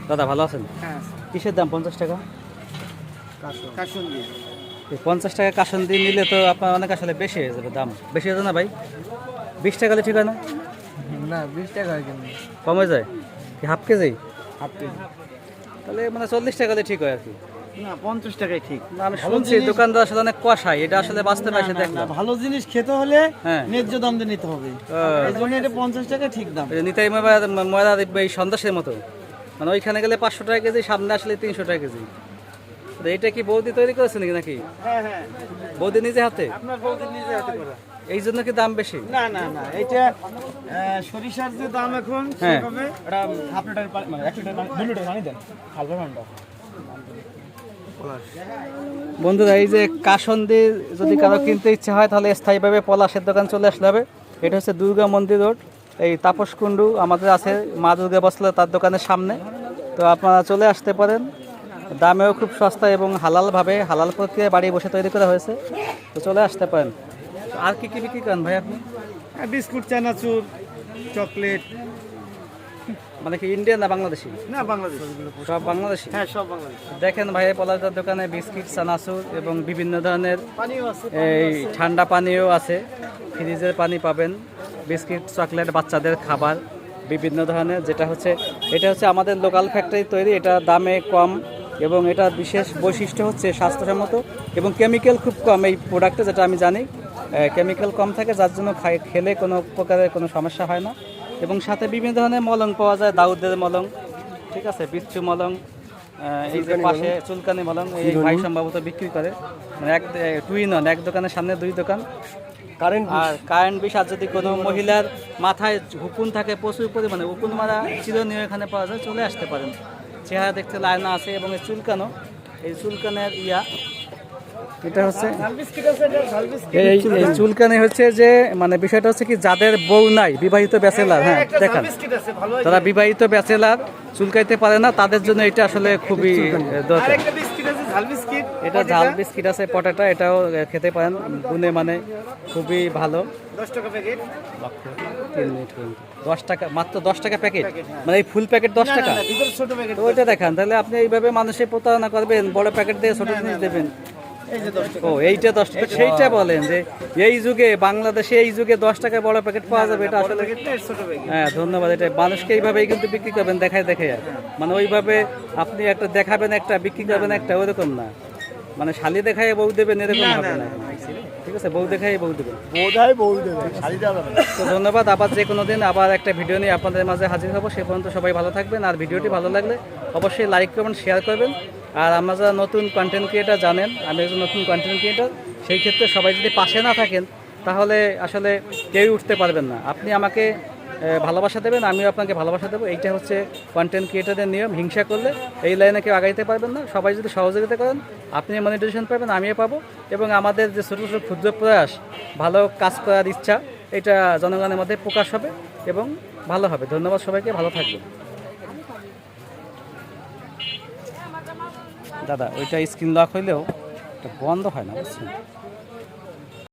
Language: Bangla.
দাদা ভালো আছেন? হ্যাঁ, কিসের দাম 50 টাকা? কাসুন্দি। এই 50 টাকা কাসুন্দি নিলে তো আপনার অনেক আসলে বেশি হয়ে যাবে, দাম বেশি হয়ে যায় না ভাই? 20 টাকা হলে ঠিক হয় না? না 20 টাকা হয় কেন? কম হয়ে যায় কি হাফ কেজি? Half KG. তাহলে মানে 40 টাকা হলে ঠিক হয় আর কি। না 50 টাকাই ঠিক। না, আমি শুনছি দোকানদার আসলে অনেক কষায়, এটা আসলে বাস্তবে এসে না, দেখলাম। ভালো জিনিস খেতে হলে হ্যাঁ। ন্যায্য দাম দিয়ে নিতে হবে। এই জন্য এটা 50 টাকা ঠিক দাম। ওই যে নিতাই ময়দা দেখবে এই সন্দেশের মতো, মানে ওইখানে গেলে 500 টাকা কেজি, সামনে আসলে 300 টাকা কেজি। তো এটা কি বৌদি তৈরি করেছে নাকি? হ্যাঁ হ্যাঁ, বৌদি নিজে হাতে? আপনার বউদের নিজে হাতে করা। এই জন্য কি দাম বেশি? না না না, এটা সরিষার যে দাম এখন হ্যাঁ। সেভাবে এটা হাফ লিটার মানে 1 লিটার 2 লিটার পানি দেন হালকা ঠান্ডা। বন্ধুরা, এই যে কাসন্দি যদি কারো কিনতে ইচ্ছা হয় তাহলে স্থায়ীভাবে পলাশের দোকান চলে আসলে হবে। এটা হচ্ছে দুর্গা মন্দির রোড, এই তাপস কুণ্ডু আমাদের আছে মা দুর্গা বসলে তার দোকানের সামনে। তো আপনারা চলে আসতে পারেন, দামেও খুব সস্তা এবং হালালভাবে হালাল প্রক্রিয়ায় বাড়ি বসে তৈরি করা হয়েছে। তো চলে আসতে পারেন। আর কি কি বিক্রি করেন ভাই আপনি? বিস্কুট, চানাচুর, চকলেট। মানে কি ইন্ডিয়ান না বাংলাদেশি? না বাংলাদেশ। সব বাংলাদেশি? হ্যাঁ সব বাংলাদেশ। দেখেন ভাই, পলাশদার দোকানে বিস্কিট, চানাচুর এবং বিভিন্ন ধরনের পানিও আছে। এই ঠান্ডা পানীয় আছে, ফ্রিজের পানি পাবেন, বিস্কিট, চকলেট, বাচ্চাদের খাবার বিভিন্ন ধরনের। যেটা হচ্ছে এটা হচ্ছে আমাদের লোকাল ফ্যাক্টরি তৈরি, এটা দামে কম এবং এটা বিশেষ বৈশিষ্ট্য হচ্ছে স্বাস্থ্যসম্মত এবং কেমিক্যাল খুব কম এই প্রোডাক্টে, যেটা আমি জানি কেমিক্যাল কম থাকে, যার জন্য খেলে কোনো প্রকারের কোনো সমস্যা হয় না। এবং সাথে বিভিন্ন ধরনের মলম পাওয়া যায়, দাউদের মলম, ঠিক আছে, বিচ্ছু মলম, এই যে পাশে চুলকানি মলম, এই ভাই সম্ভবত বিক্রি করে, মানে এক দোকানের সামনে 2 দোকান। কারেন্ট বিষ, আর যদি কোনো মহিলার মাথায় উকুন থাকে প্রচুর পরিমাণে, উকুন মারা চিরুনি এখানে পাওয়া যায়, চলে আসতে পারেন। চেহারা দেখতে লাইনা আছে এবং এই চুলকানো, এই চুলকানের এটা হচ্ছে এই চুলকানি হচ্ছে যে মানে বিষয়টা হচ্ছে কি, যাদের বউ নাই, বিবাহিত ব্যাচেলার, হ্যাঁ দেখেন, যারা বিবাহিত ব্যাচেলার চুলকাইতে পারে না, তাদের জন্য এটা আসলে খুবই দরকার। এটা ঝাল বিস্কিট আছে, পটাটা, এটাও খেতে পারেন, গুণে মানে খুবই ভালো। 10 টাকা প্যাকেট। 10 টাকা মাত্র, 10 টাকা প্যাকেট, মানে এই ফুল প্যাকেট 10 টাকা? ভিতরে ছোট প্যাকেট। তো ওইটা দেখান, তাহলে আপনি এইভাবে মানুষের প্রতারণা করবেন, বড় প্যাকেট দিয়ে ছোট জিনিস দেবেন। এই যে 10 টাকা। ও এইটা 10 টাকা, সেইটা বলেন যে এই যুগে বাংলাদেশে এই যুগে 10 টাকায় বড় প্যাকেট পাওয়া যাবে, এটা আসলে ছোট প্যাকেট। হ্যাঁ ধন্যবাদ। এটা মানুষকে এইভাবেই কিন্তু বিক্রি করবেন, দেখায় মানে ওইভাবে আপনি একটা দেখাবেন একটা, বিক্রি করবেন একটা, ওরকম না, মানে শালি দেখায় বউ দেবেন এরকম হবে না, ঠিক আছে? বউ দেখায় বউ দেবেন, বউ দেবে, শাড়ি দেওয়া যাবে না। তো ধন্যবাদ। আবার যে কোনো দিন আবার একটা ভিডিও নিয়ে আপনাদের মাঝে হাজির হবো। সে পর্যন্ত সবাই ভালো থাকবেন, আর ভিডিওটি ভালো লাগলে অবশ্যই লাইক করবেন, শেয়ার করবেন। আর আমরা যারা নতুন কন্টেন্ট ক্রিয়েটার, জানেন আমি একজন নতুন কন্টেন্ট ক্রিয়েটার, সেই ক্ষেত্রে সবাই যদি পাশে না থাকেন তাহলে আসলে কেউই উঠতে পারবেন না। আপনি আমাকে ভালোবাসা দেবেন, আমিও আপনাকে ভালোবাসা দেবো, এইটা হচ্ছে কন্টেন্ট ক্রিয়েটারদের নিয়ম। হিংসা করলে এই লাইনে কেউ আগাইতে পারবেন না। সবাই যদি সহযোগিতা করেন, আপনি মনিটাইজেশন পাবেন, আমিও পাবো, এবং আমাদের যে ছোটো ছোটো ক্ষুদ্র প্রয়াস, ভালো কাজ করার ইচ্ছা, এটা জনগণের মধ্যে প্রকাশ হবে এবং ভালো হবে। ধন্যবাদ সবাইকে, ভালো থাকবেন। দাদা ওইটা স্ক্রিন লক হইলেও এটা বন্ধ হয় না, বুঝছেন?